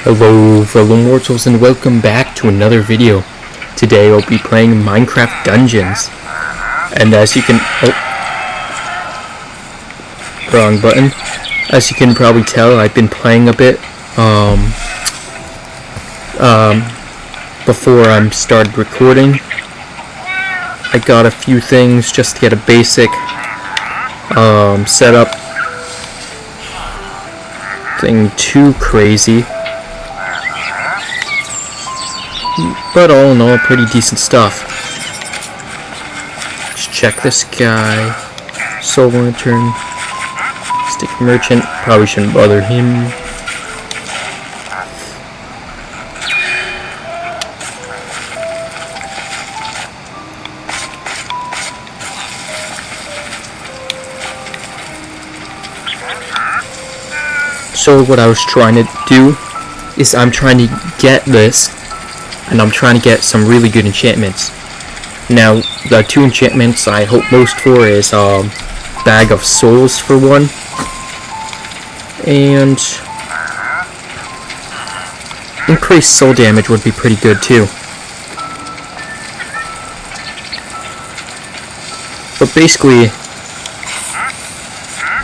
Hello fellow mortals and welcome back to another video. Today I'll be playing Minecraft Dungeons. And as you can... wrong button. As you can probably tell, I've been playing a bit before I started recording. I got a few things just to get a basic setup. Nothing too crazy. But all in all, pretty decent stuff. Let's check this guy. Soul Lantern. Stick Merchant. Probably shouldn't bother him. So what I was trying to do is I'm trying to get this, and I'm trying to get some really good enchantments. Now, the two enchantments I hope most for is Bag of Souls for one, and increased soul damage would be pretty good too. But basically,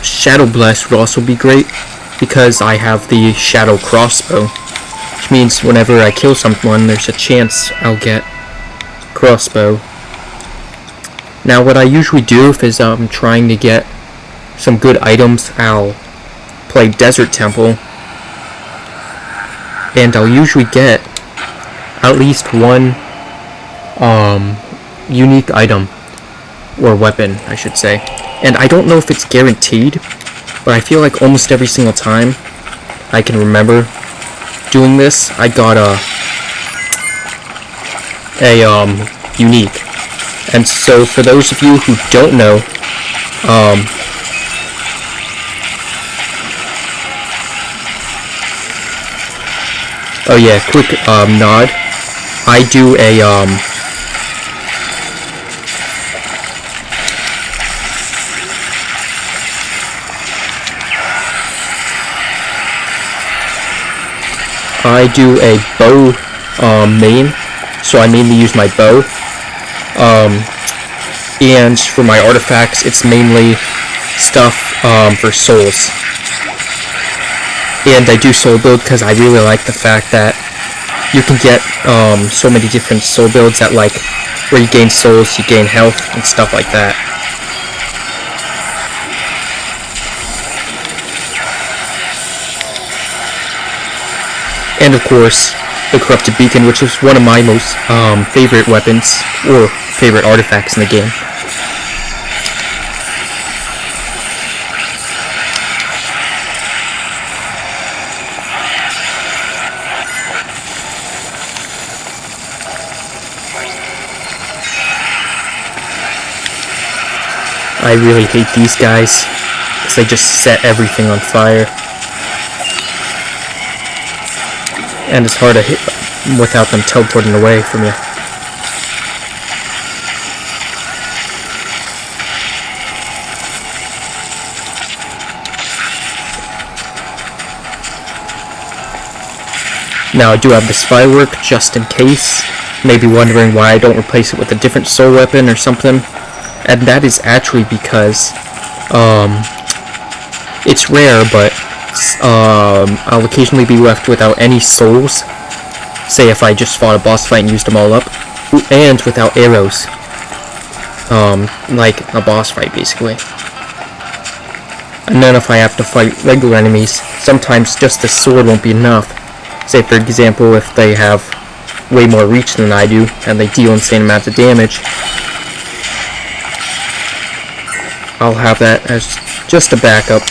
Shadow Blast would also be great because I have the Shadow Crossbow. Which means whenever I kill someone, there's a chance I'll get crossbow. Now what I usually do if I'm trying to get some good items, I'll play Desert Temple. And I'll usually get at least one unique item. Or weapon, I should say. And I don't know if it's guaranteed, but I feel like almost every single time I can remember doing this, I got a unique. And so for those of you who don't know, oh yeah, quick nod. I do a bow main, so I mainly use my bow. And for my artifacts, it's mainly stuff for souls. And I do soul build because I really like the fact that you can get so many different soul builds that, like, where you gain souls, you gain health, and stuff like that. And of course, the Corrupted Beacon, which is one of my most favorite weapons, or favorite artifacts in the game. I really hate these guys, because they just set everything on fire. And it's hard to hit without them teleporting away from you. Now I do have this firework just in case. Maybe wondering why I don't replace it with a different soul weapon or something. And that is actually because it's rare, but I'll occasionally be left without any souls, say if I just fought a boss fight and used them all up, and without arrows, like a boss fight basically. And then if I have to fight regular enemies, sometimes just the sword won't be enough. Say for example, if they have way more reach than I do, and they deal insane amounts of damage, I'll have that as just a backup.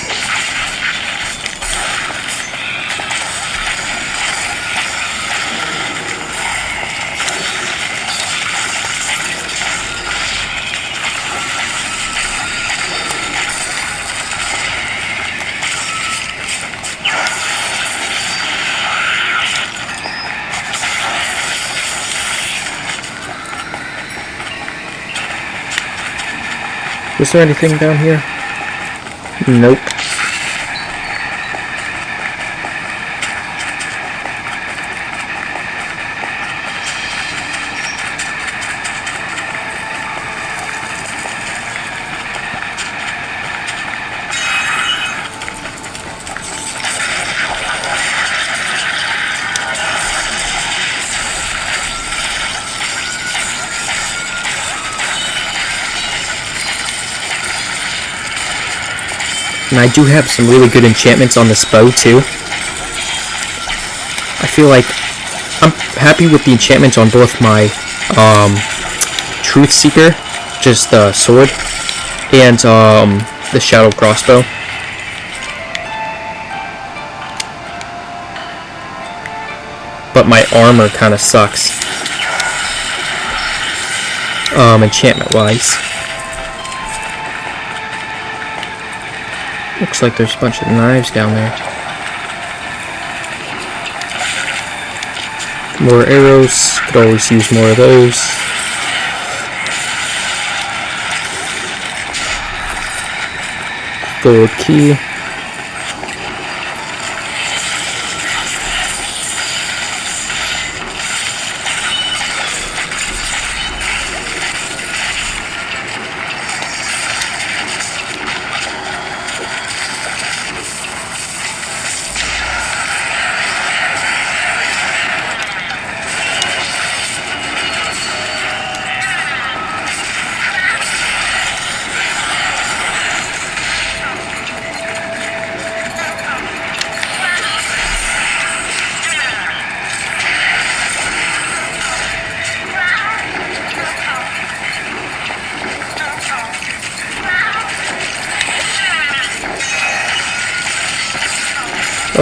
Is there anything down here? Nope. And I do have some really good enchantments on this bow too. I feel like I'm happy with the enchantments on both my Truth Seeker, just the sword, and the Shadow Crossbow. But my armor kind of sucks, enchantment wise. Looks like there's a bunch of knives down there. More arrows, could always use more of those. Gold key.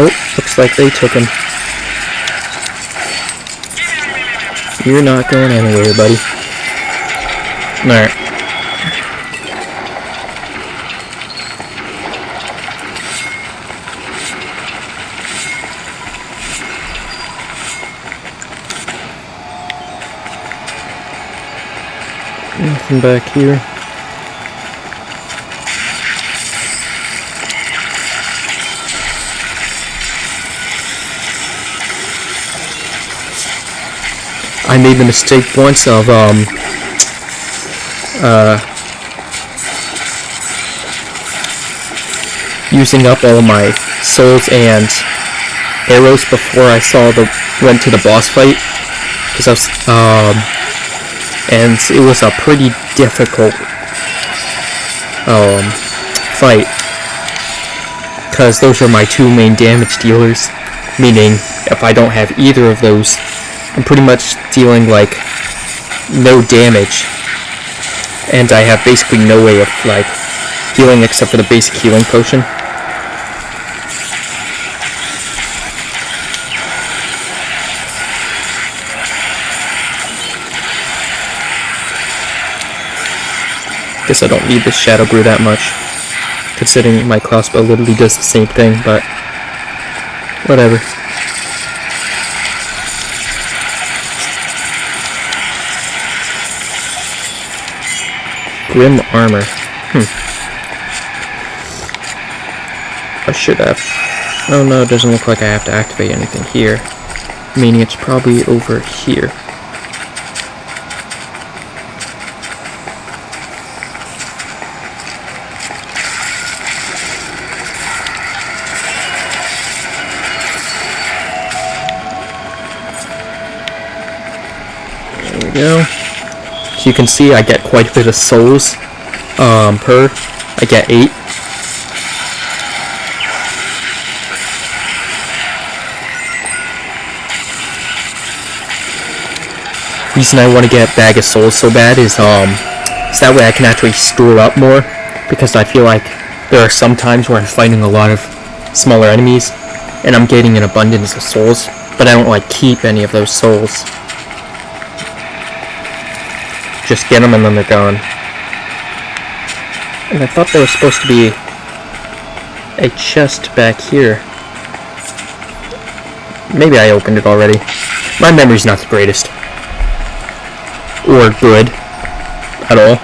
Oh, looks like they took him. You're not going anywhere, buddy. Alright. Nothing back here. I made the mistake once of using up all my souls and arrows before I went to the boss fight, because I was and it was a pretty difficult fight, because those are my two main damage dealers, meaning if I don't have either of those, I'm pretty much dealing like no damage, and I have basically no way of like healing except for the basic healing potion. Guess I don't need this Shadow Brew that much, considering my crossbow literally does the same thing, but whatever. Grim armor. I should have. Oh no, it doesn't look like I have to activate anything here. Meaning it's probably over here. There we go. So you can see I get quite a bit of souls per. I get 8. Reason I want to get a bag of souls so bad is so that way I can actually store up more, because I feel like there are some times where I'm fighting a lot of smaller enemies and I'm getting an abundance of souls, but I don't like keep any of those souls. Just get them and then they're gone. And I thought there was supposed to be a chest back here. Maybe I opened it already. My memory's not the greatest. Or good. At all.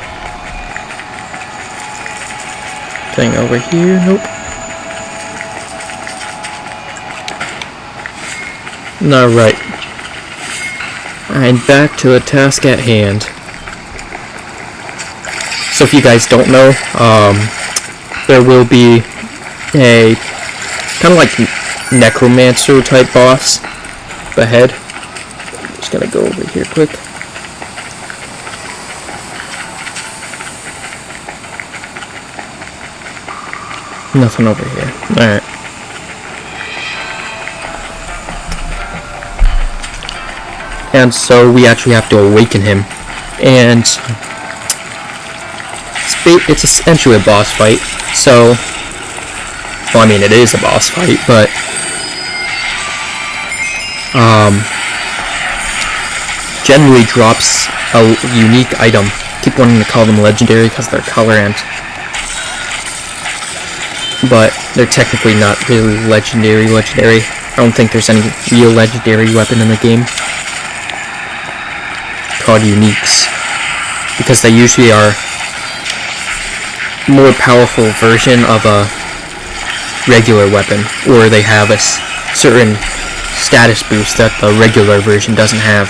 Thing over here? Nope. Alright. And back to the task at hand. So if you guys don't know, there will be a kind of like necromancer type boss ahead. I'm just gonna go over here quick. Nothing over here. Alright. And so we actually have to awaken him. And it's essentially a boss fight. So, well, I mean, it is a boss fight, but generally drops a unique item. Keep wanting to call them legendary because they're colorant, but they're technically not really legendary. I don't think there's any real legendary weapon in the game called uniques, because they usually are more powerful version of a regular weapon, or they have a certain status boost that the regular version doesn't have.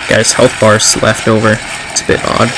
Got his health bars left over. It's a bit odd.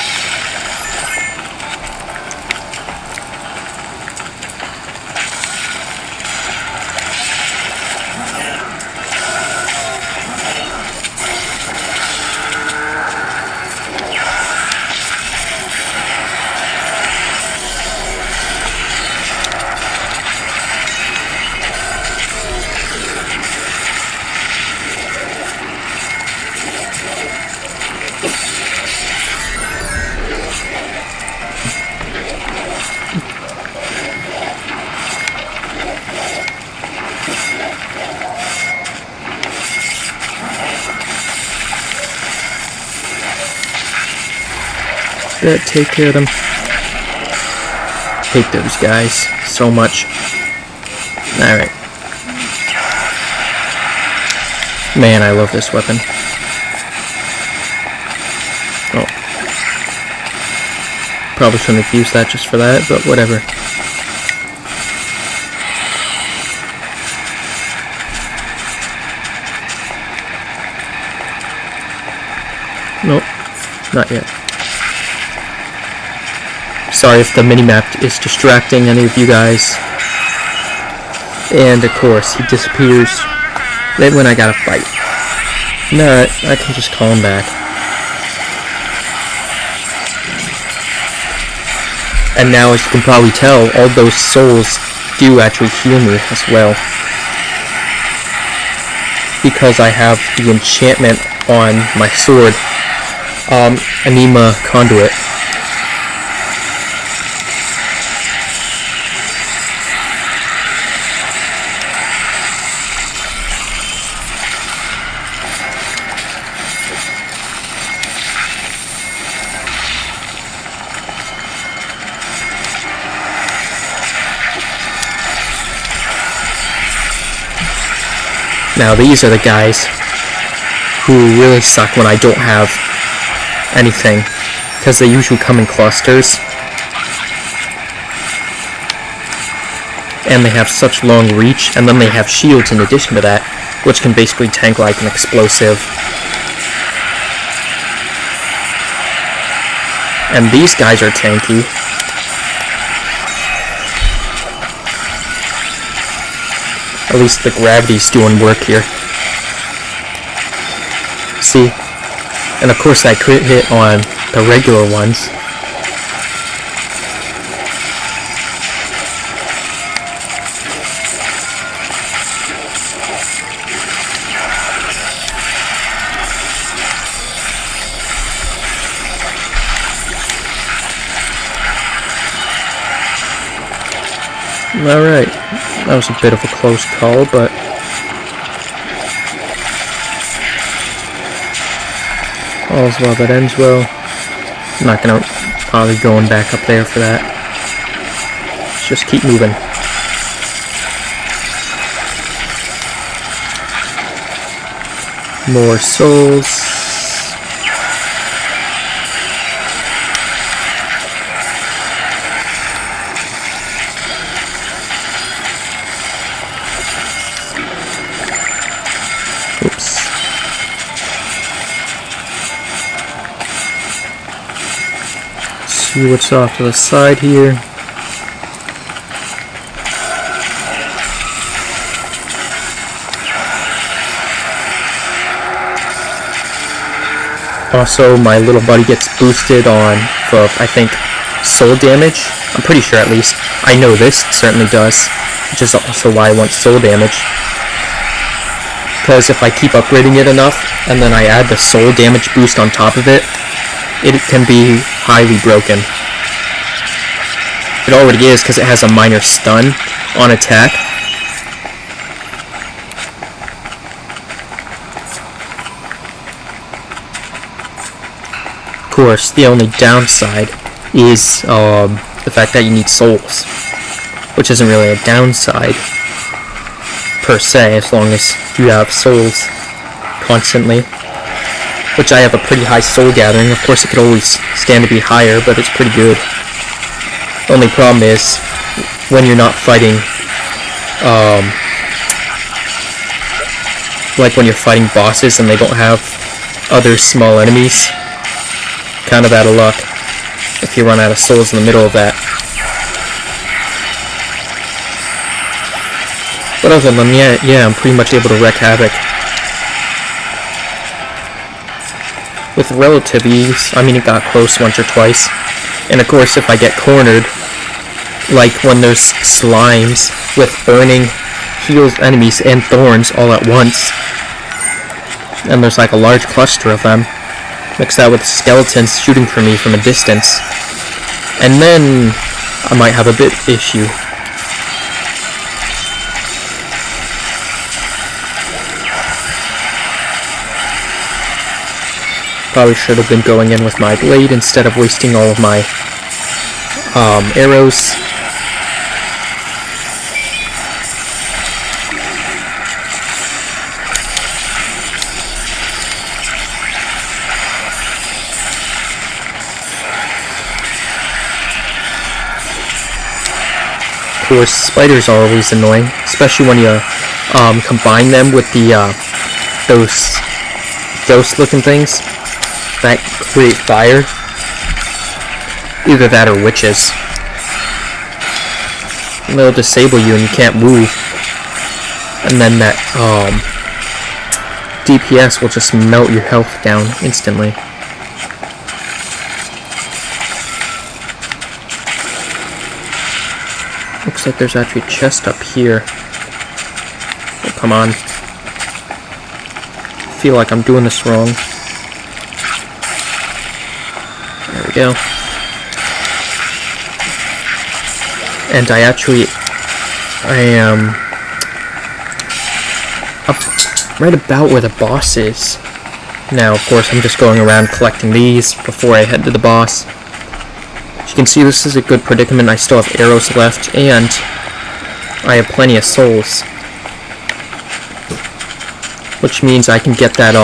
That take care of them. Hate those guys so much. Alright. Man, I love this weapon. Oh. Probably shouldn't have used that just for that, but whatever. Nope. Not yet. Sorry if the minimap is distracting any of you guys. And of course, he disappears right when I gotta fight. No, I can just call him back. And now, as you can probably tell, all those souls do actually heal me as well, because I have the enchantment on my sword, Anima Conduit. Now these are the guys who really suck when I don't have anything, because they usually come in clusters, and they have such long reach, and then they have shields in addition to that, which can basically tank like an explosive. And these guys are tanky. At least the gravity's doing work here. See? And of course I crit hit on the regular ones. Alright, that was a bit of a close call, but all's well that ends well. I'm not gonna bother going back up there for that. Let's just keep moving. More souls. Oops. See what's off to the side here. Also, my little buddy gets boosted on, for I think, soul damage. I'm pretty sure, at least. I know this certainly does, which is also why I want soul damage. Because if I keep upgrading it enough, and then I add the soul damage boost on top of it, it can be highly broken. It already is, because it has a minor stun on attack. Of course, the only downside is the fact that you need souls, which isn't really a downside per se, as long as you have souls constantly, which I have a pretty high soul gathering. Of course, it could always stand to be higher, but it's pretty good. The only problem is when you're not fighting, like when you're fighting bosses and they don't have other small enemies, kind of out of luck if you run out of souls in the middle of that. But other than that, yeah, I'm pretty much able to wreak havoc with relative ease. I mean, it got close once or twice. And of course, if I get cornered, like when there's slimes with burning heals enemies and thorns all at once, and there's like a large cluster of them, mix that with skeletons shooting for me from a distance, and then I might have a bit issue. Probably should have been going in with my blade instead of wasting all of my arrows. Of course, spiders are always annoying, especially when you combine them with the those ghost-looking things that create fire. Either that or witches. And they'll disable you and you can't move. And then that DPS will just melt your health down instantly. Looks like there's actually a chest up here. Oh, come on. I feel like I'm doing this wrong. There we go. And I am up right about where the boss is. Now, of course, I'm just going around collecting these before I head to the boss. As you can see, this is a good predicament. I still have arrows left, and I have plenty of souls. Which means I can get that,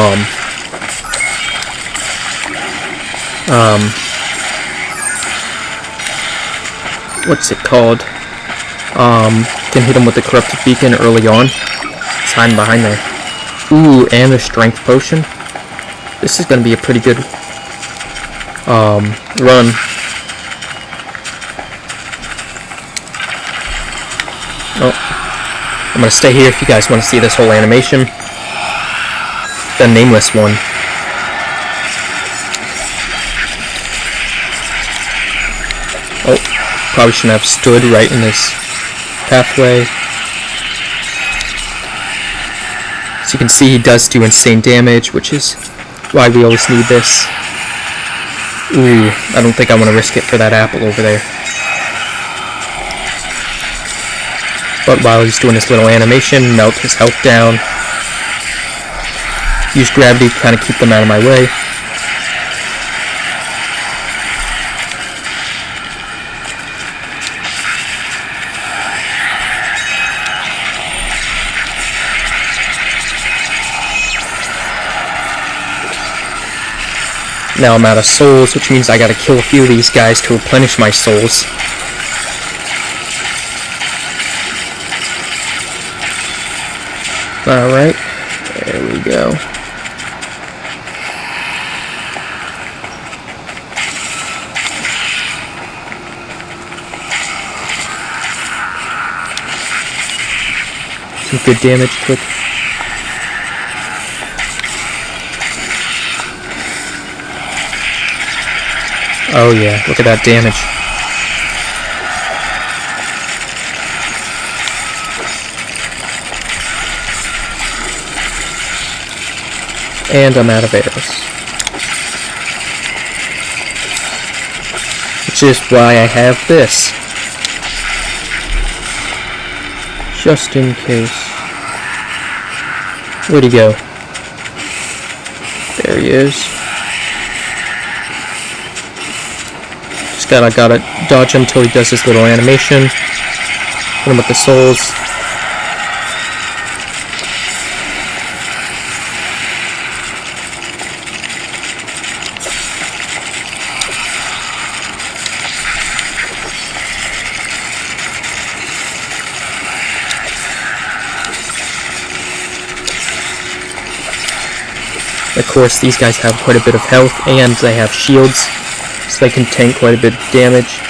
what's it called? Can hit him with the corrupted beacon early on. It's hiding behind there. Ooh, and a strength potion. This is gonna be a pretty good, run. Oh, I'm gonna stay here if you guys want to see this whole animation. The nameless one. Oh, probably shouldn't have stood right in this pathway. As you can see, he does do insane damage, which is why we always need this. Ooh, I don't think I want to risk it for that apple over there. But while he's doing this little animation, melt his health down. Use gravity to kind of keep them out of my way. Now I'm out of souls, which means I gotta kill a few of these guys to replenish my souls. Alright, there we go. Some good damage, quick. Oh yeah, look at that damage. And I'm out of arrows. Which is why I have this. Just in case. Where'd he go? There he is. Just gotta dodge him until he does his little animation. Hit him with the souls. Of course, these guys have quite a bit of health, and they have shields, so they can tank quite a bit of damage.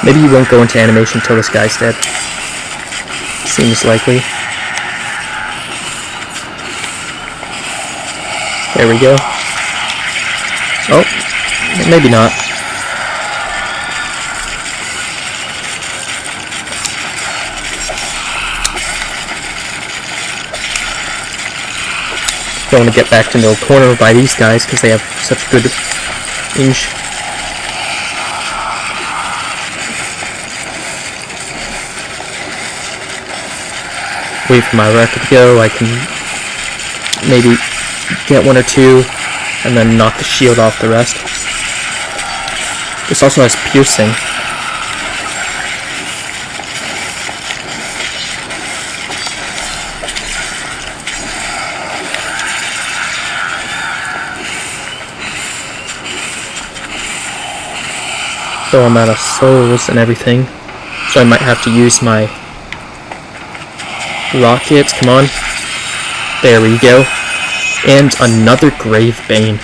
Maybe you won't go into animation until this guy's dead. Seems likely. There we go. Oh, maybe not. Don't want to get back to no corner by these guys because they have such good range. Wait for my rocket to go. I can maybe get one or two and then knock the shield off the rest. This also has piercing. So I'm out of souls and everything, so I might have to use my rockets. Come on. There we go. And another Grave Bane,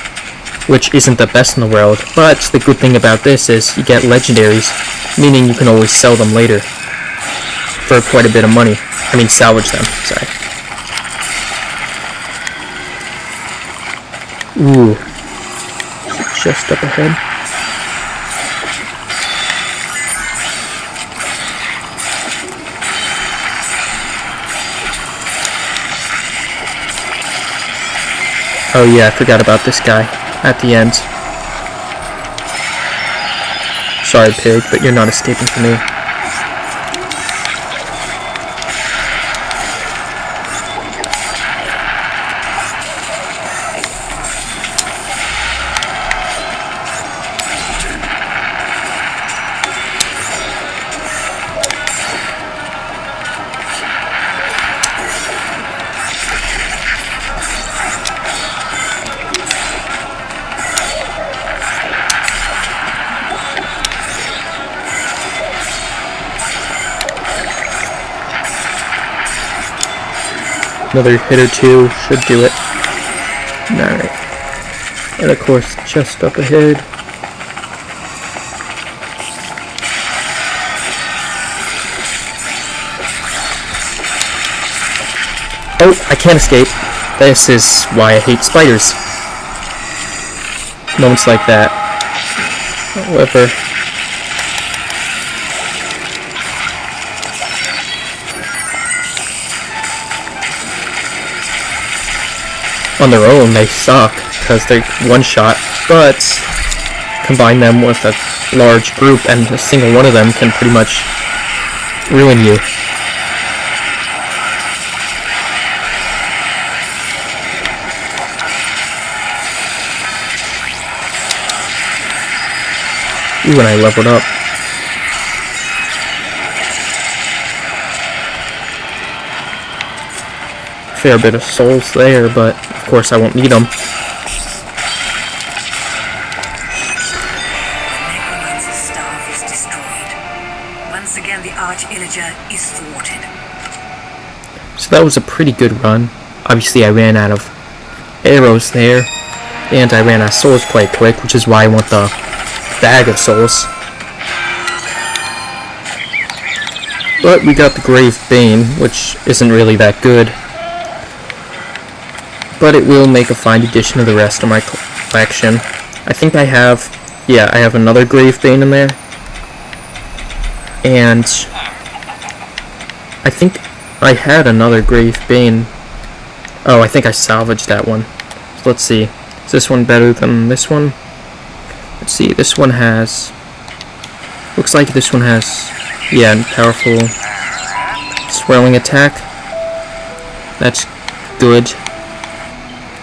which isn't the best in the world, but the good thing about this is you get legendaries, meaning you can always sell them later for quite a bit of money. I mean, salvage them, sorry. Ooh. Just up ahead. Oh yeah, I forgot about this guy at the end. Sorry, pig, but you're not escaping from me. Another hit or two should do it. Alright. And of course, just up ahead. Oh, I can't escape. This is why I hate spiders. Moments like that. However, on their own, they suck, because they're one-shot, but combine them with a large group, and a single one of them can pretty much ruin you. Ooh, and I leveled up. Fair bit of souls there, but of course I won't need them. Necromancer's staff is destroyed. Once again, the Arch-Illager is thwarted. So that was a pretty good run. Obviously I ran out of arrows there, and I ran out of souls quite quick, which is why I want the bag of souls. But we got the Grave Bane, which isn't really that good. But it will make a fine addition to the rest of my collection. I think I have, yeah, I have another Grave Bane in there. And I think I had another Grave Bane. Oh, I think I salvaged that one. So let's see. Is this one better than this one? Let's see. This one has... Looks like this one has... Yeah, powerful swirling attack. That's good.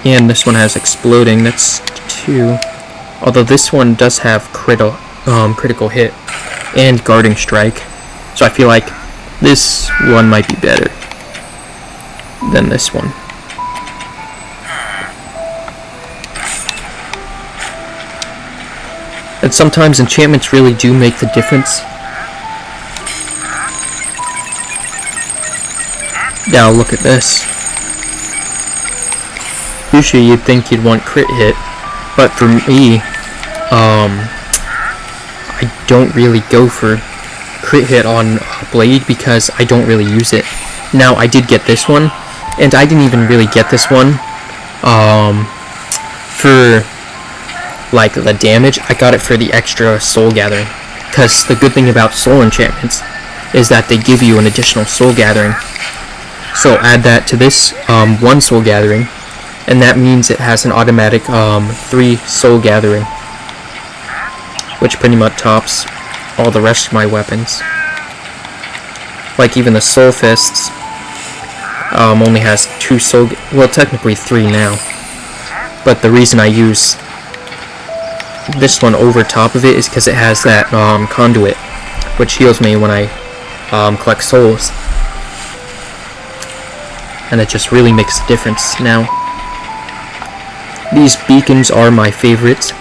And this one has exploding. That's 2. Although this one does have critical hit and guarding strike. So I feel like this one might be better than this one. And sometimes enchantments really do make the difference. Now look at this. Usually you'd think you'd want crit hit, but for me, I don't really go for crit hit on Blade because I don't really use it. Now I did get this one, and I didn't even really get this one for like the damage. I got it for the extra soul gathering, because the good thing about soul enchantments is that they give you an additional soul gathering. So add that to this 1 soul gathering, and that means it has an automatic 3 soul gathering, which pretty much tops all the rest of my weapons. Like even the soul fists only has 2 soul, well technically 3 now, but the reason I use this one over top of it is because it has that conduit, which heals me when I collect souls, and it just really makes a difference. Now these beacons are my favorite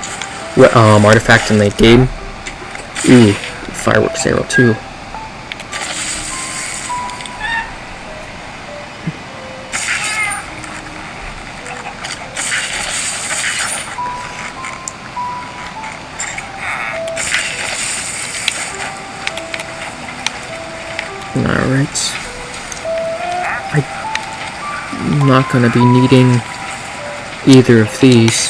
artifact in the game. Ooh, fireworks arrow too. Alright. I'm not gonna be needing either of these.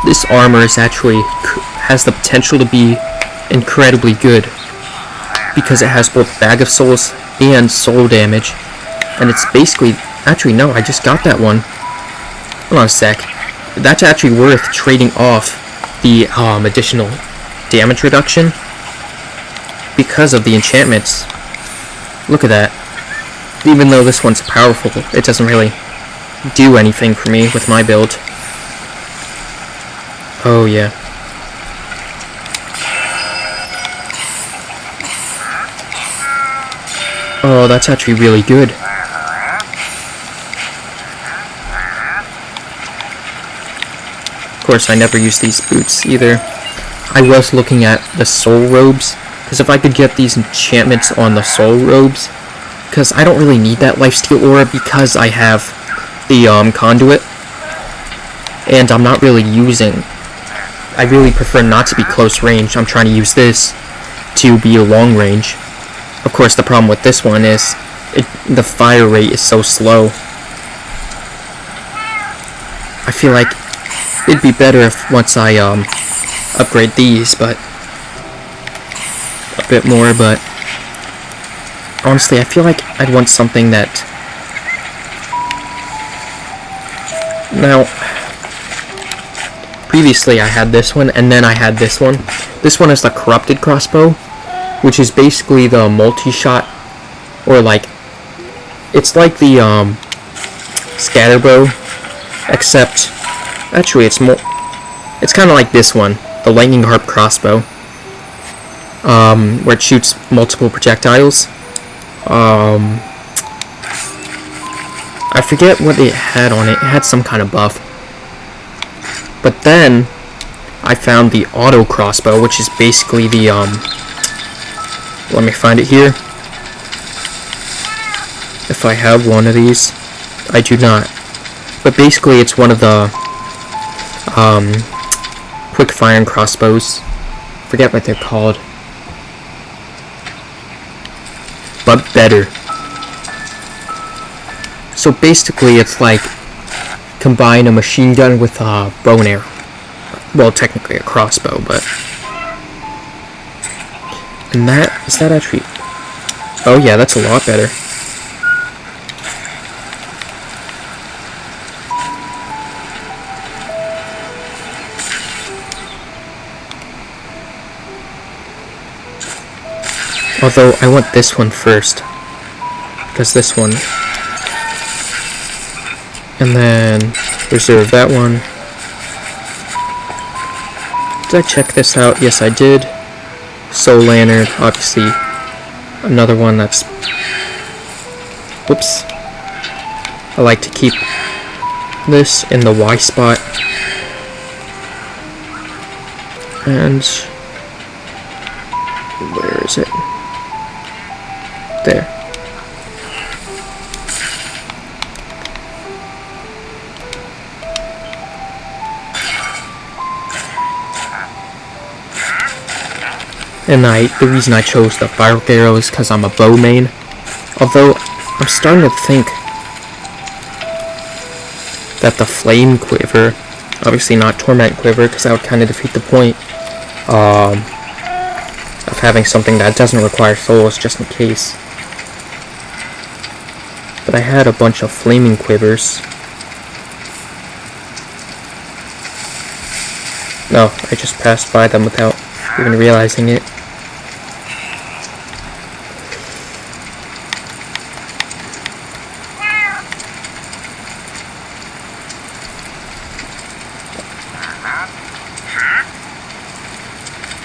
This armor is actually has the potential to be incredibly good because it has both Bag of Souls and soul damage, and it's basically, actually no, I just got that one. Hold on a sec. That's actually worth trading off the additional damage reduction because of the enchantments. Look at that. Even though this one's powerful, it doesn't really do anything for me with my build. Oh yeah. Oh, that's actually really good. Of course, I never use these boots either. I was looking at the soul robes, because if I could get these enchantments on the soul robes, because I don't really need that lifesteal aura because I have the conduit, and I'm not really using, I really prefer not to be close range. I'm trying to use this to be a long range. Of course, the problem with this one is the fire rate is so slow. I feel like it'd be better if once I upgrade these, but a bit more, but honestly, I feel like I'd want something that... Now, previously I had this one, and then I had this one. This one is the Corrupted Crossbow, which is basically the multi-shot, or like, it's like the Scatterbow, except, actually it's more, it's kind of like this one, the Lightning Harp Crossbow, where it shoots multiple projectiles. I forget what it had on it. It had some kind of buff. But then I found the auto crossbow, which is basically the let me find it here. If I have one of these, I do not. But basically, it's one of the quick firing crossbows. Forget what they're called. But better. So basically, it's like combine a machine gun with a bow and arrow. Well, technically a crossbow, but And that, is that actually... Oh yeah, that's a lot better. Although, I want this one first. Because this one. And then, reserve that one. Did I check this out? Yes, I did. Soul Lantern, obviously. Another one that's... Whoops. I like to keep this in the Y spot. And... where is it? There. And the reason I chose the Fire Arrow is because I'm a bow main. Although, I'm starting to think that the Flame Quiver, obviously not Torment Quiver, because that would kind of defeat the point of having something that doesn't require souls, just in case. But I had a bunch of Flaming Quivers. No, I just passed by them without even realizing it.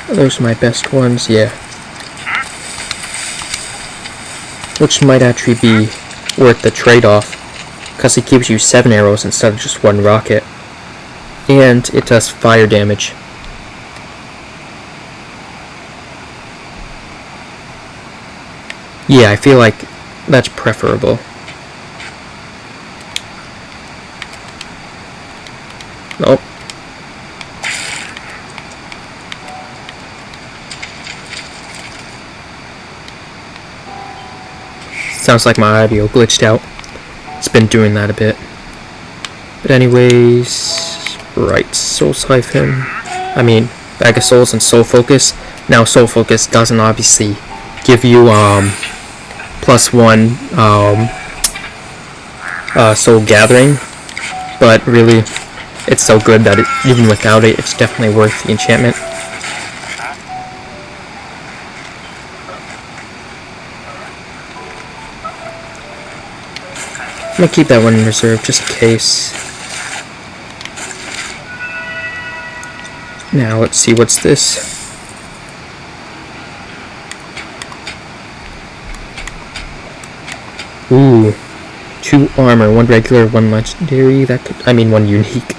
Those are my best ones, yeah. Which might actually be worth the trade-off, because it gives you 7 arrows instead of just 1 rocket. And it does fire damage. Yeah, I feel like that's preferable. Nope. Sounds like my audio glitched out. It's been doing that a bit. But anyways, right, Soul Siphon. I mean, Bag of Souls and Soul Focus. Now Soul Focus doesn't obviously give you +1 Soul Gathering, but really, it's so good that even without it, it's definitely worth the enchantment. I'm gonna keep that one in reserve just in case. Now let's see, what's this? Ooh, 2 armor, 1 regular, 1 legendary. That could, I mean, 1 unique.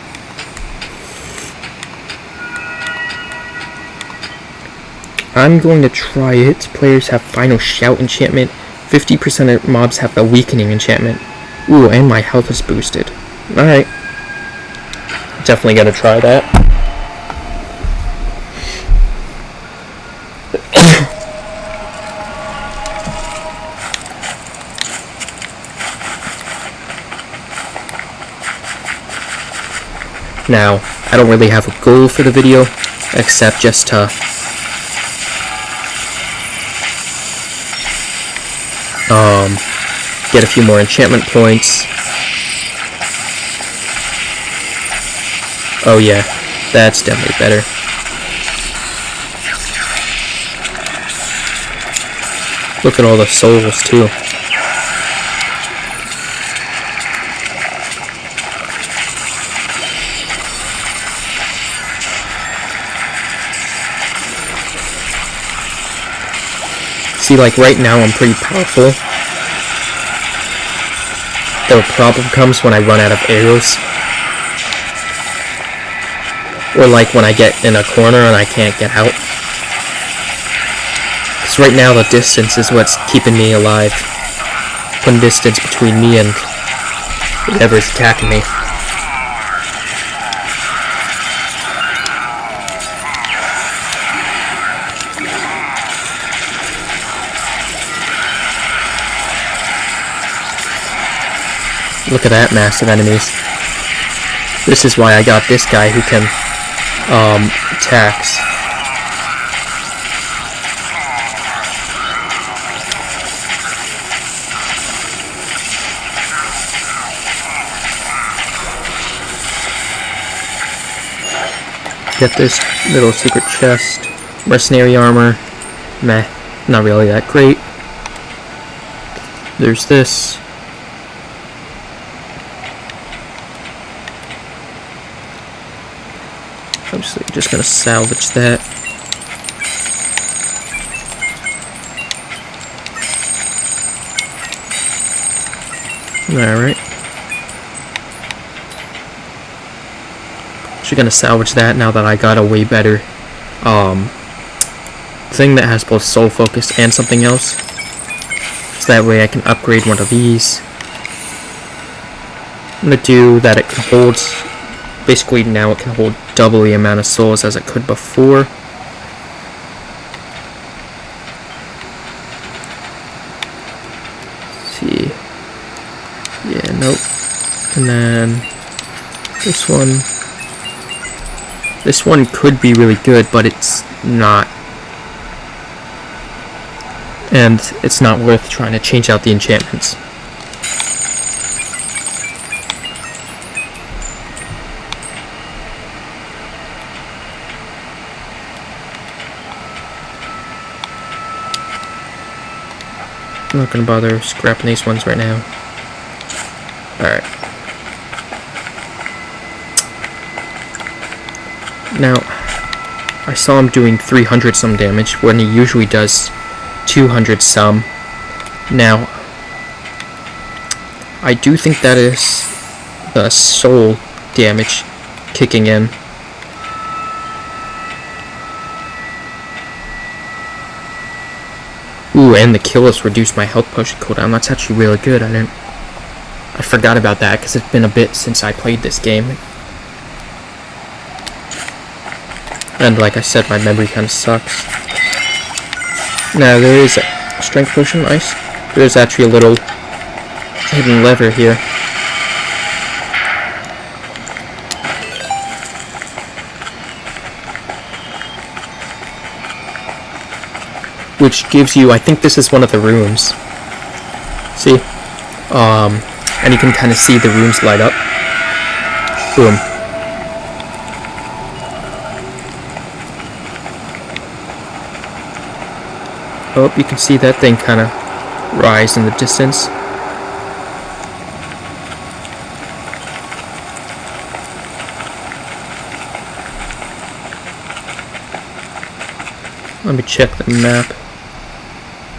I'm going to try it. Players have Final Shout enchantment. 50% of mobs have the Weakening enchantment. Ooh, and my health is boosted. Alright. Definitely gonna try that. Now, I don't really have a goal for the video, except just to get a few more enchantment points. Oh yeah, that's definitely better. Look at all the souls too. See, like right now I'm pretty powerful. The problem comes when I run out of arrows. Or like when I get in a corner and I can't get out. Because right now the distance is what's keeping me alive. Putting distance between me and whatever's attacking me. Look at that mass of enemies. This is why I got this guy who can attacks. Get this little secret chest. Mercenary armor. Meh. Not really that great. There's this. Obviously, just gonna salvage that. Alright. Actually gonna salvage that now that I got a way better thing that has both soul focus and something else. So that way I can upgrade one of these. I'm gonna do that it can hold, basically now it can hold double the amount of souls as it could before. Let's see. Yeah, nope. And then this one. This one could be really good, but it's not. And it's not worth trying to change out the enchantments. I'm not gonna bother scrapping these ones right now. Alright. Now, I saw him doing 300 some damage when he usually does 200 some. Now, I do think that is the soul damage kicking in. Ooh, and the kills reduced my health potion cooldown. That's actually really good. I forgot about that because it's been a bit since I played this game. And like I said, my memory kind of sucks. Now, there is a strength potion, nice. There's actually a little hidden lever here. Which gives you, I think this is one of the rooms. See? And you can kind of see the rooms light up. Boom. Oh, you can see that thing kind of rise in the distance. Let me check the map.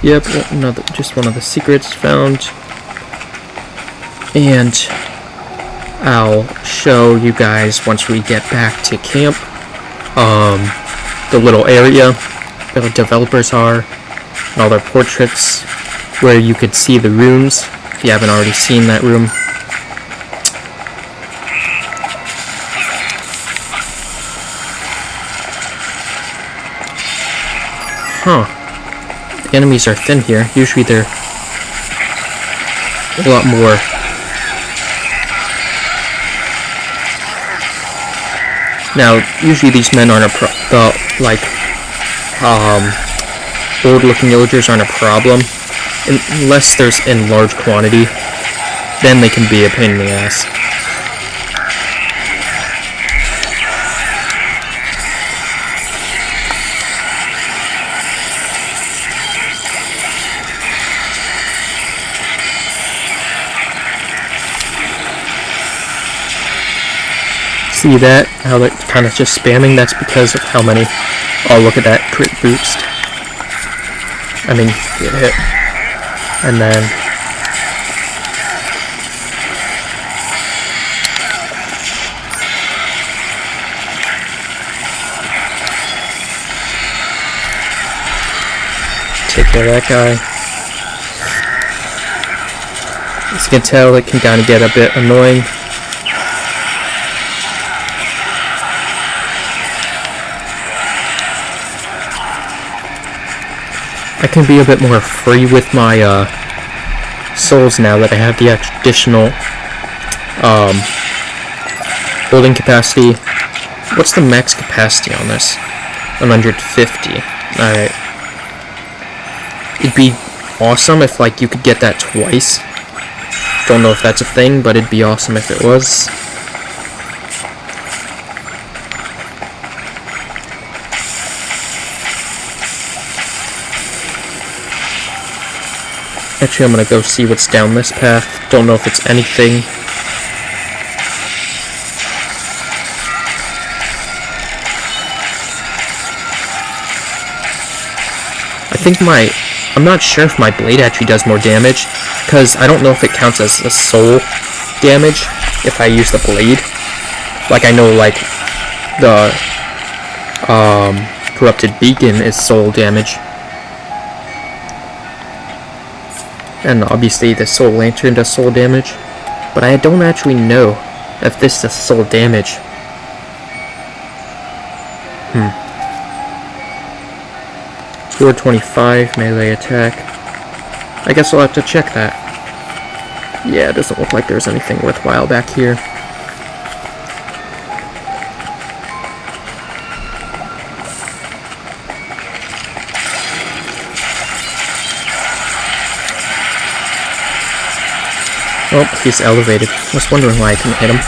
Yep, another, just one of the secrets found. And I'll show you guys once we get back to camp. The little area where the developers are. And all their portraits, where you could see the rooms, if you haven't already seen that room. Huh. The enemies are thin here. Usually they're a lot more. Now, usually these men aren't old-looking villagers aren't a problem, unless there's in large quantity. Then they can be a pain in the ass. See that? How they're kind of just spamming? That's because of how many. Oh, look at that crit boost. I mean, get hit. And then take care of that guy. As you can tell, it can kind of get a bit annoying. I can be a bit more free with my souls now that I have the additional holding capacity. What's the max capacity on this? 150. Alright. It'd be awesome if like you could get that twice. Don't know if that's a thing, but it'd be awesome if it was. Actually, I'm gonna go see what's down this path. Don't know if it's anything. I'm not sure if my blade actually does more damage, because I don't know if it counts as a soul damage if I use the blade. Like, I know, like, the corrupted beacon is soul damage. And obviously the soul lantern does soul damage. But I don't actually know if this does soul damage. 425 melee attack. I guess I'll have to check that. Yeah, it doesn't look like there's anything worthwhile back here. Oh, he's elevated. I was wondering why I couldn't hit him.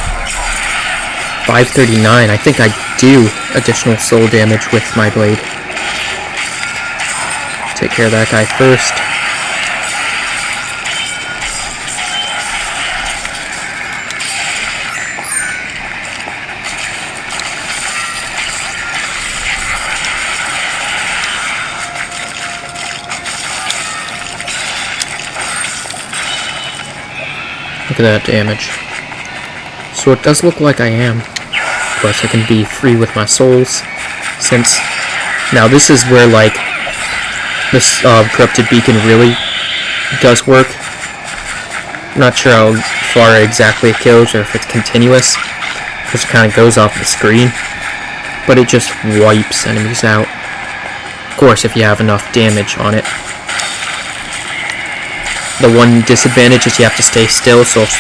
539. I think I do additional soul damage with my blade. Take care of that guy first. Look at that damage. So it does look like I am. Of course, I can be free with my souls. Since now this is where, like, this corrupted beacon really does work. Not sure how far exactly it kills or if it's continuous, because it kind of goes off the screen, but it just wipes enemies out. Of course, if you have enough damage on it. The one disadvantage is you have to stay still, so if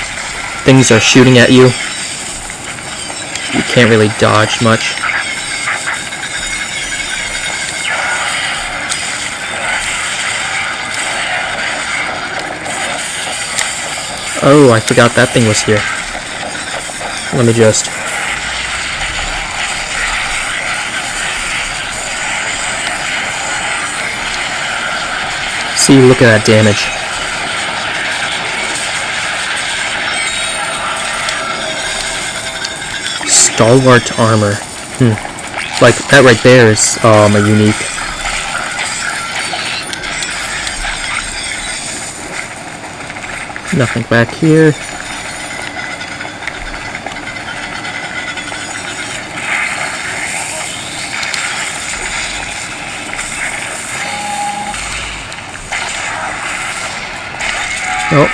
things are shooting at you, you can't really dodge much. Oh, I forgot that thing was here. Let me just... See, look at that damage. Stalwart armor. Like, that right there is a unique. Nothing back here. Oh.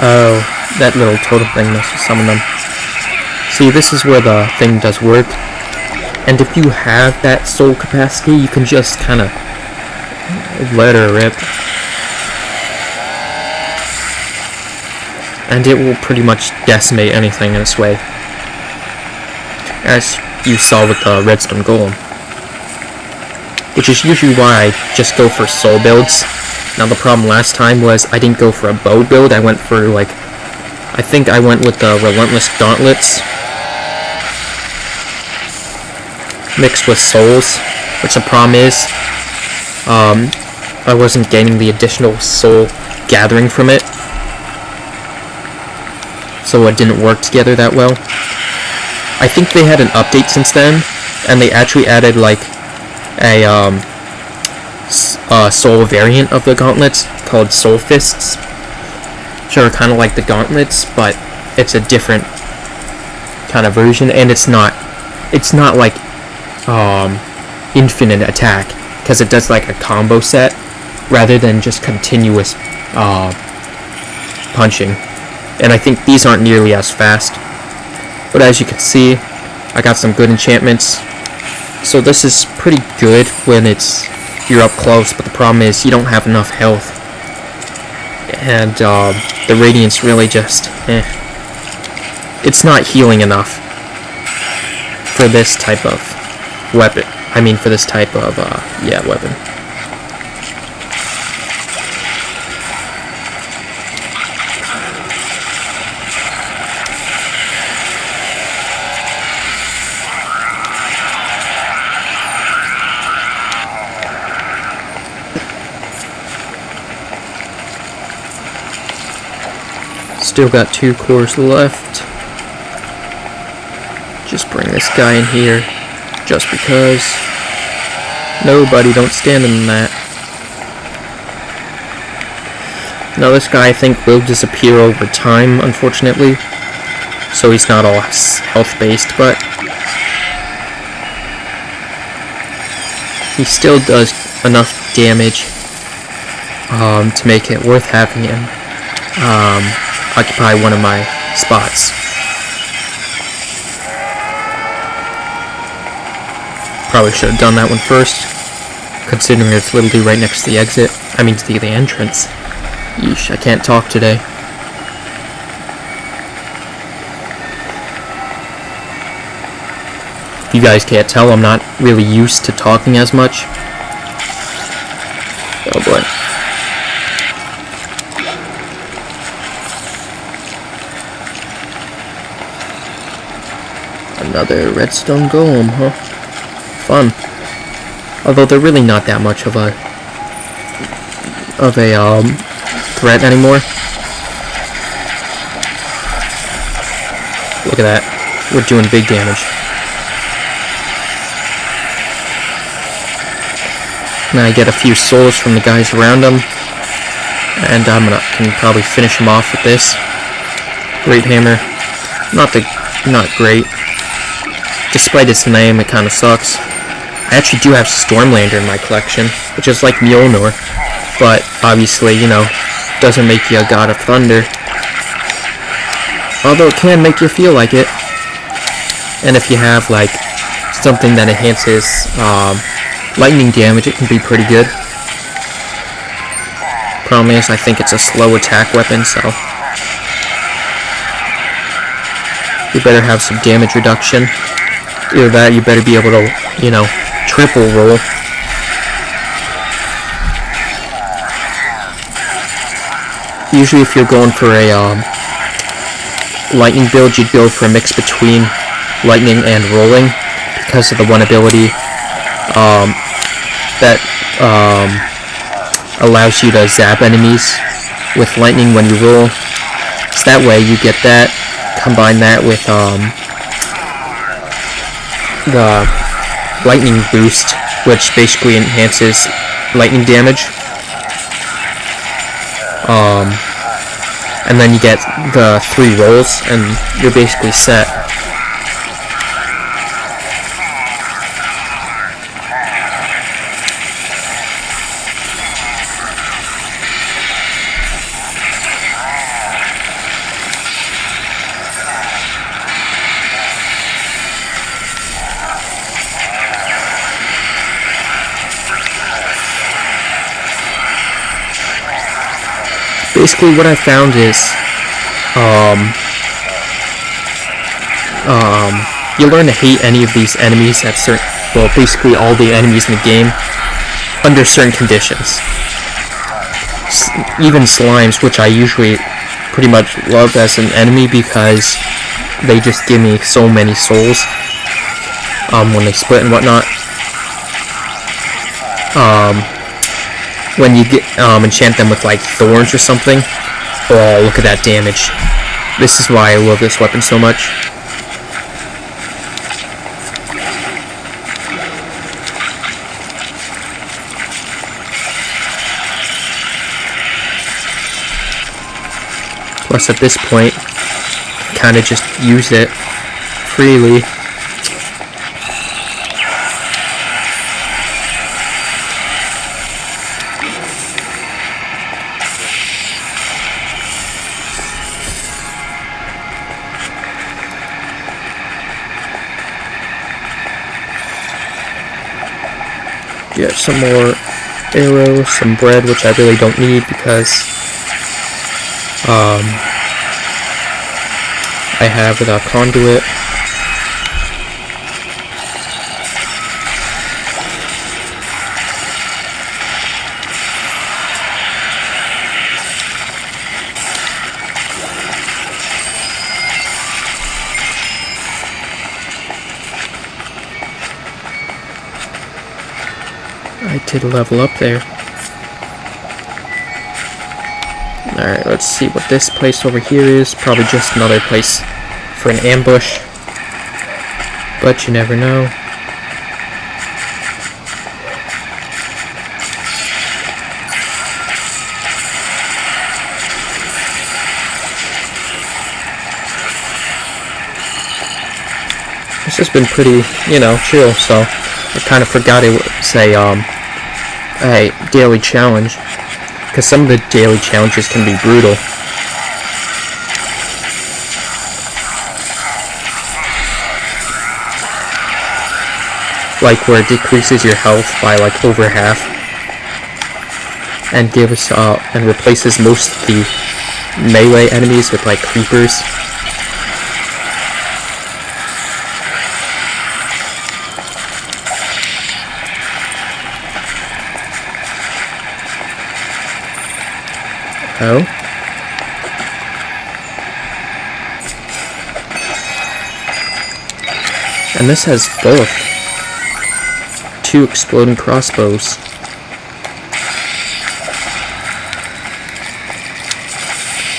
Oh, that little totem thing must have summoned them. See, this is where the thing does work. And if you have that soul capacity, you can just kind of let her rip. And it will pretty much decimate anything in its way. As you saw with the redstone golem. Which is usually why I just go for soul builds. Now the problem last time was I didn't go for a bow build, I went for, like, I think I went with the relentless gauntlets mixed with souls, which the problem is I wasn't getting the additional soul gathering from it, so it didn't work together that well. I think they had an update since then, and they actually added, like, a soul variant of the gauntlets called Soul Fists, which are kind of like the gauntlets, but it's a different kind of version, and it's not like infinite attack, because it does like a combo set rather than just continuous punching. And I think these aren't nearly as fast, but as you can see, I got some good enchantments, so this is pretty good when you're up close, but the problem is you don't have enough health, and the radiance really just it's not healing enough for this type of weapon. I mean, for this type of weapon. Still got 2 cores left. Just bring this guy in here, just because. Nobody, don't stand in that. Now this guy I think will disappear over time, unfortunately. So he's not all health based, but he still does enough damage to make it worth having him occupy one of my spots. Probably should have done that one first, considering it's literally right next to the exit. I mean, to the entrance. Yeesh, I can't talk today. If you guys can't tell, I'm not really used to talking as much. Oh boy. Another redstone golem, huh? Fun. Although they're really not that much of a threat anymore. Look at that. We're doing big damage. Now I get a few souls from the guys around him, and can probably finish him off with this great hammer. Not great. Despite its name, it kind of sucks. I actually do have Stormlander in my collection, which is like Mjolnir, but obviously, you know, doesn't make you a god of thunder. Although it can make you feel like it. And if you have like something that enhances lightning damage, it can be pretty good. Problem is, I think it's a slow attack weapon, so you better have some damage reduction. Either that, you better be able to, you know, triple roll. Usually if you're going for a lightning build, you'd go for a mix between lightning and rolling, because of the one ability that allows you to zap enemies with lightning when you roll. So that way you get that, combine that with the lightning boost, which basically enhances lightning damage. And then you get the 3 rolls, and you're basically set. Basically what I found is, you learn to hate any of these enemies at basically all the enemies in the game, under certain conditions. Even slimes, which I usually pretty much love as an enemy because they just give me so many souls, when they split and whatnot. When you get enchant them with like thorns or something. Oh, look at that damage. This is why I love this weapon so much. Plus at this point, kind of just use it freely. Get some more arrows, some bread, which I really don't need because I have a conduit. I did level up there. Alright, let's see what this place over here is. Probably just another place for an ambush. But you never know. This has been pretty, chill, so I kind of forgot it was a daily challenge. Because some of the daily challenges can be brutal. Like where it decreases your health by like over half. And gives, and replaces most of the melee enemies with like creepers. Oh. And this has both. 2 exploding crossbows.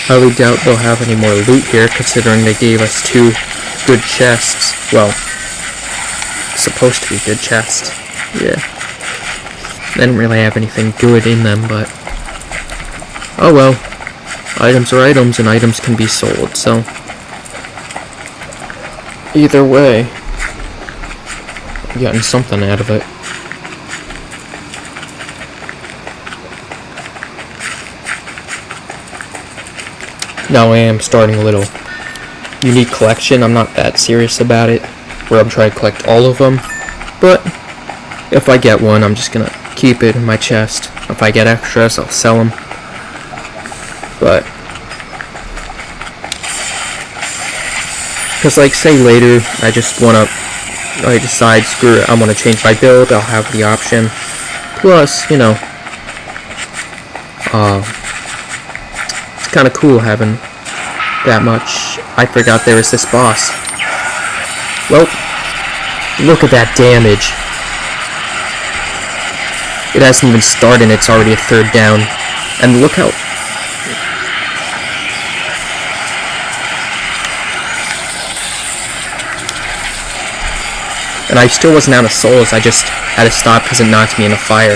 Highly doubt they'll have any more loot here, considering they gave us 2 good chests. Well, supposed to be good chests. Yeah. They didn't really have anything good in them, but oh well, items are items and items can be sold, so either way, I'm getting something out of it. Now I am starting a little unique collection. I'm not that serious about it, where I'm trying to collect all of them, but if I get one, I'm just gonna keep it in my chest. If I get extras, I'll sell them. But, because like say later, I decide, screw it, I want to change my build, I'll have the option. Plus, it's kind of cool having that much. I forgot there was this boss. Well, look at that damage. It hasn't even started and it's already a 3rd down. And look how... And I still wasn't out of souls, I just had to stop because it knocked me in the fire.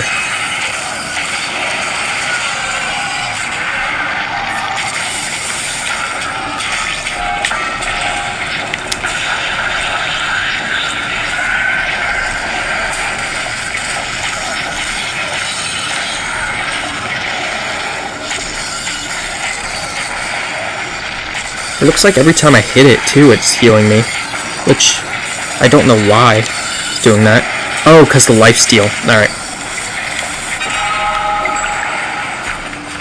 It looks like every time I hit it too, it's healing me. Which... I don't know why it's doing that. Oh, because the lifesteal. Alright.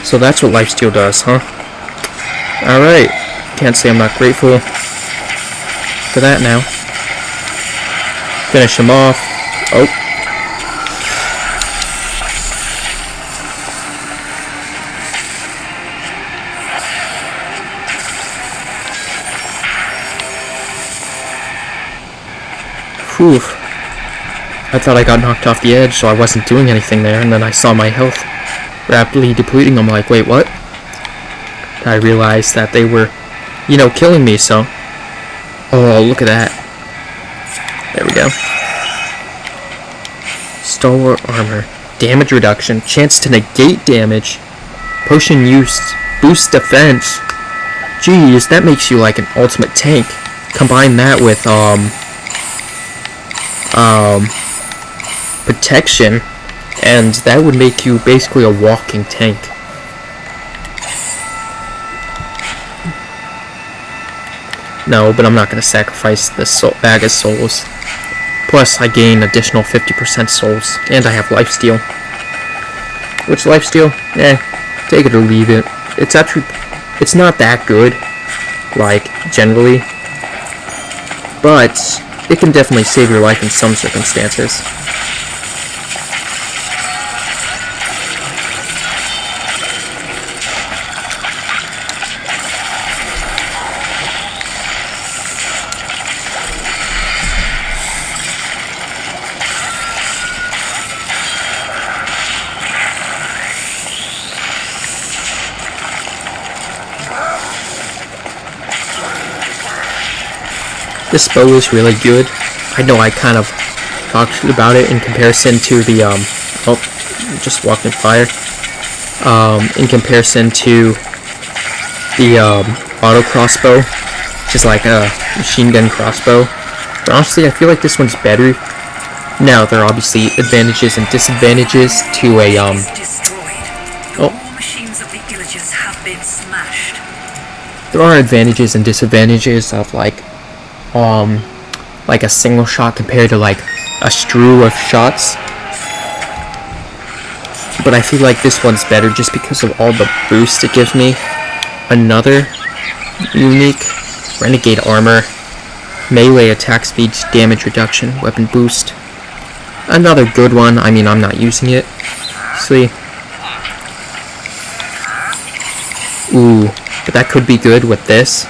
So that's what lifesteal does, huh? Alright. Can't say I'm not grateful for that now. Finish him off. Oh. Whew. I thought I got knocked off the edge, so I wasn't doing anything there, and then I saw my health rapidly depleting. I'm like, wait, what? I realized that they were, killing me, so... Oh, look at that. There we go. Stalwart armor. Damage reduction. Chance to negate damage. Potion use. Boost defense. Jeez, that makes you like an ultimate tank. Combine that with, protection, and that would make you basically a walking tank. No, but I'm not going to sacrifice this bag of souls. Plus, I gain additional 50% souls, and I have lifesteal. Which lifesteal? Take it or leave it. It's not that good, like, generally. But it can definitely save your life in some circumstances. This bow is really good. I know I kind of talked about it in comparison to the oh, just walked in fire. In comparison to the auto crossbow, which is like a machine gun crossbow. But honestly, I feel like this one's better. Now, there are obviously advantages and disadvantages to a machines of the Illagers have been smashed. There are advantages and disadvantages of like a single shot compared to like a strew of shots. But I feel like this one's better just because of all the boost it gives me. Another unique renegade armor, melee attack speed, damage reduction, weapon boost. Another good one. I mean, I'm not using it. See. Ooh, but that could be good with this.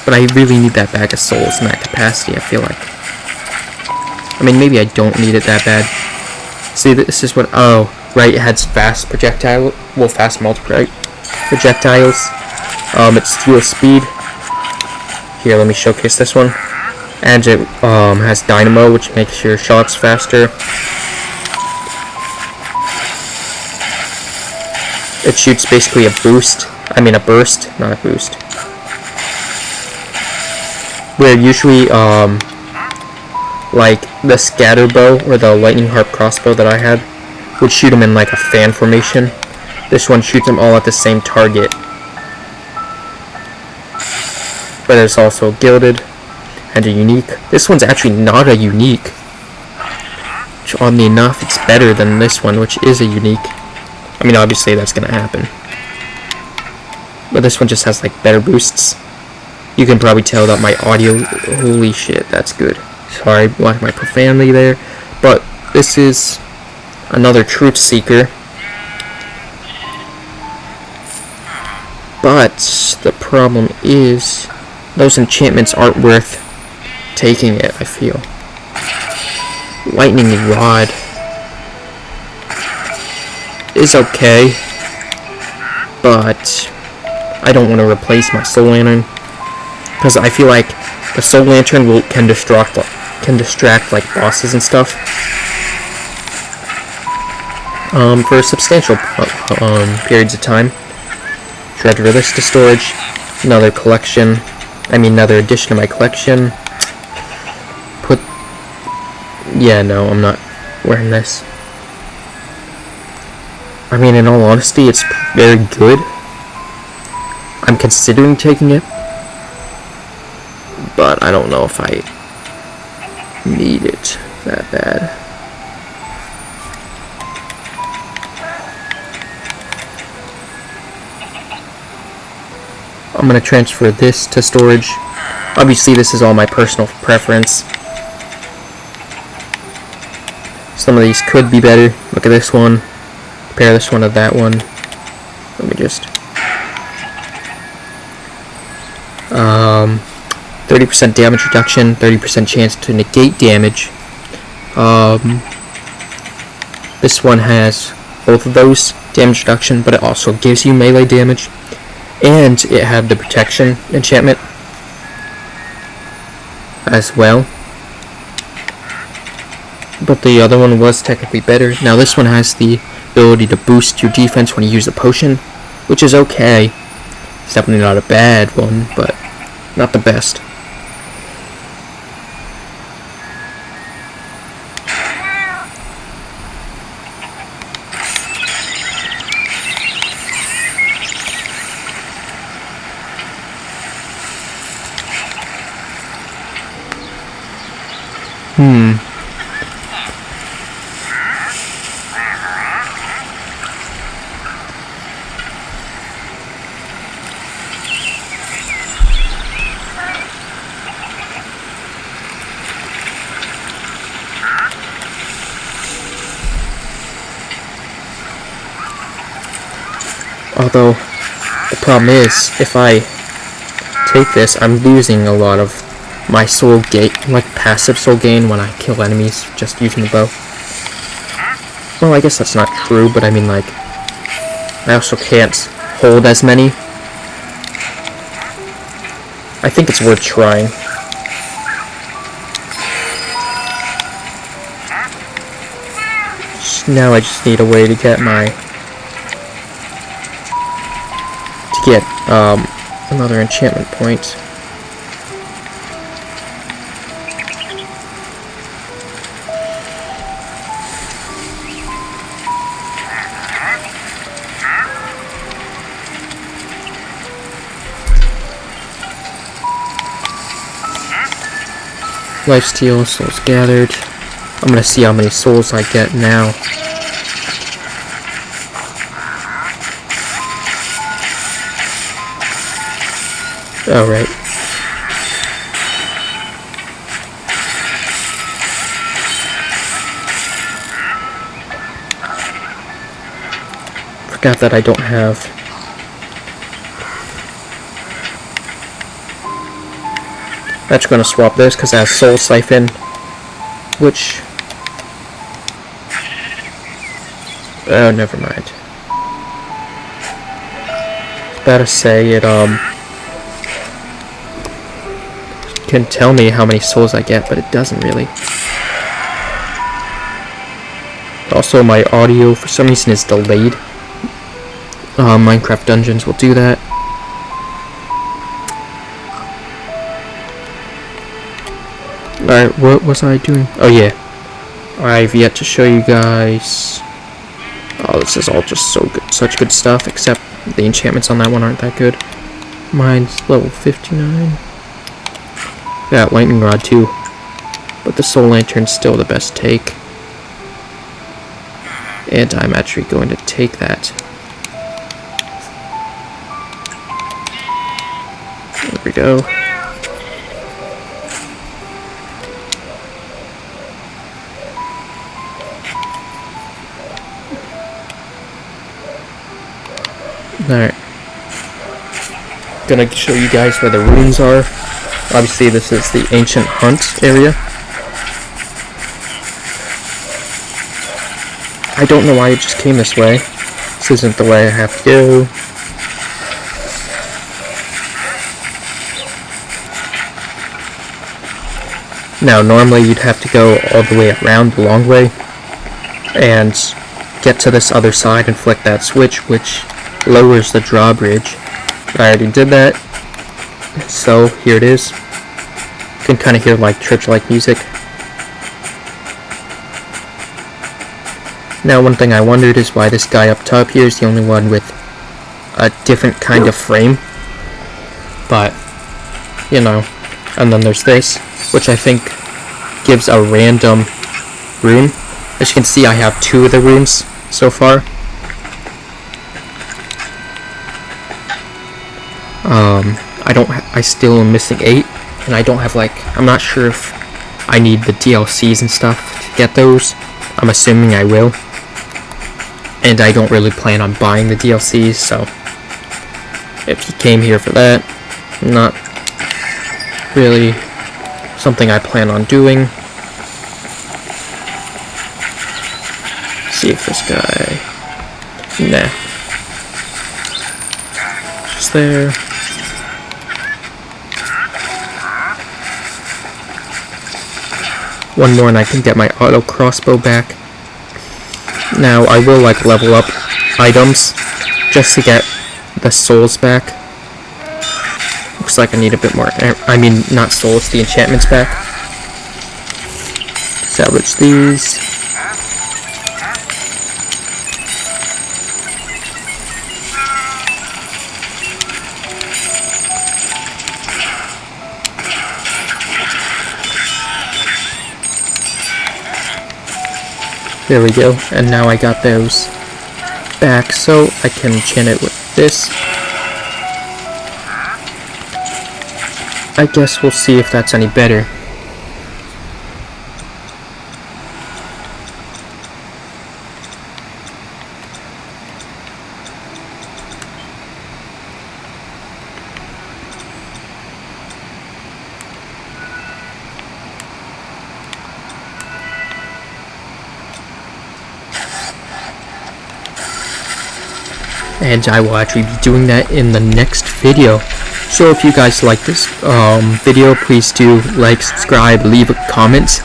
But I really need that bag of souls in that capacity, I feel like. I mean, maybe I don't need it that bad. See, this is what... Oh, right, it has fast projectile... Well, fast multiple projectiles. It's steel speed. Here, let me showcase this one. And it has dynamo, which makes your shots faster. It shoots basically a boost. I mean, a burst, not a boost. Where usually, like the scatter bow or the lightning harp crossbow that I had would shoot them in like a fan formation. This one shoots them all at the same target. But it's also gilded and a unique. This one's actually not a unique. Which, oddly enough, it's better than this one, which is a unique. I mean, obviously that's gonna happen. But this one just has like better boosts. You can probably tell that my audio, holy shit, that's good. Sorry, watch my profanity there. But this is another Truth Seeker. But the problem is, those enchantments aren't worth taking it, I feel. Lightning Rod is okay, but I don't want to replace my Soul Lantern. Because I feel like the Soul Lantern can distract like bosses and stuff for substantial periods of time. Transfer this to storage. Another addition to my collection. Yeah, no, I'm not wearing this. I mean, in all honesty, it's very good. I'm considering taking it. But I don't know if I need it that bad. I'm going to transfer this to storage. Obviously, this is all my personal preference. Some of these could be better. Look at this one. Compare this one to that one. Let me just... 30% damage reduction, 30% chance to negate damage. This one has both of those, damage reduction, but it also gives you melee damage. And it had the protection enchantment as well. But the other one was technically better. Now this one has the ability to boost your defense when you use a potion, which is okay. It's definitely not a bad one, but not the best. Although, the problem is, if I take this, I'm losing a lot of my soul gain, like passive soul gain when I kill enemies just using the bow. Well, I guess that's not true, but I mean, like, I also can't hold as many. I think it's worth trying. Now I just need a way to get another enchantment point. Lifesteal, souls gathered. I'm gonna see how many souls I get now. Alright. Forgot that I don't have That's gonna swap this because it has Soul Siphon, which... oh, never mind. About to say it can tell me how many souls I get, but it doesn't really. Also, my audio for some reason is delayed. Minecraft Dungeons will do that. Alright, what was I doing? Oh yeah, I've yet to show you guys. Oh, this is all just so good, such good stuff, except the enchantments on that one aren't that good. Mine's level 59. Yeah, Lightning Rod too. But the Soul Lantern's still the best take. And I'm actually going to take that. There we go. Alright. Gonna show you guys where the runes are. Obviously this is the Ancient Hunt area. I don't know why it just came this way. This isn't the way I have to go. Now normally you'd have to go all the way around the long way and get to this other side and flick that switch, which lowers the drawbridge. I already did that, so here it is. You can kind of hear like church-like music. Now one thing I wondered is why this guy up top here is the only one with a different kind of frame. But, you know, and then there's this, which I think gives a random rune. As you can see, I have 2 of the runes so far. I still am missing 8, and I don't have, like, I'm not sure if I need the DLCs and stuff to get those. I'm assuming I will. And I don't really plan on buying the DLCs, so if you came here for that, not really something I plan on doing. See if this guy... nah. Just there. One more and I can get my auto crossbow back. Now I will like level up items just to get the souls back. Looks like I need a bit more, I mean not souls, the enchantments back. Salvage these. There we go, and now I got those back, so I can enchant it with this. I guess we'll see if that's any better. and I will actually be doing that in the next video. So if you guys like this video, please do like, subscribe, leave a comment,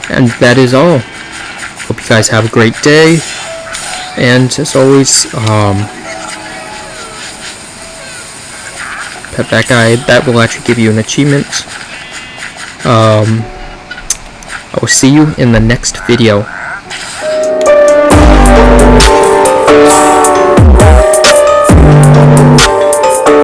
and that is all. Hope you guys have a great day, and as always, pet that guy. That will actually give you an achievement. I will see you in the next video.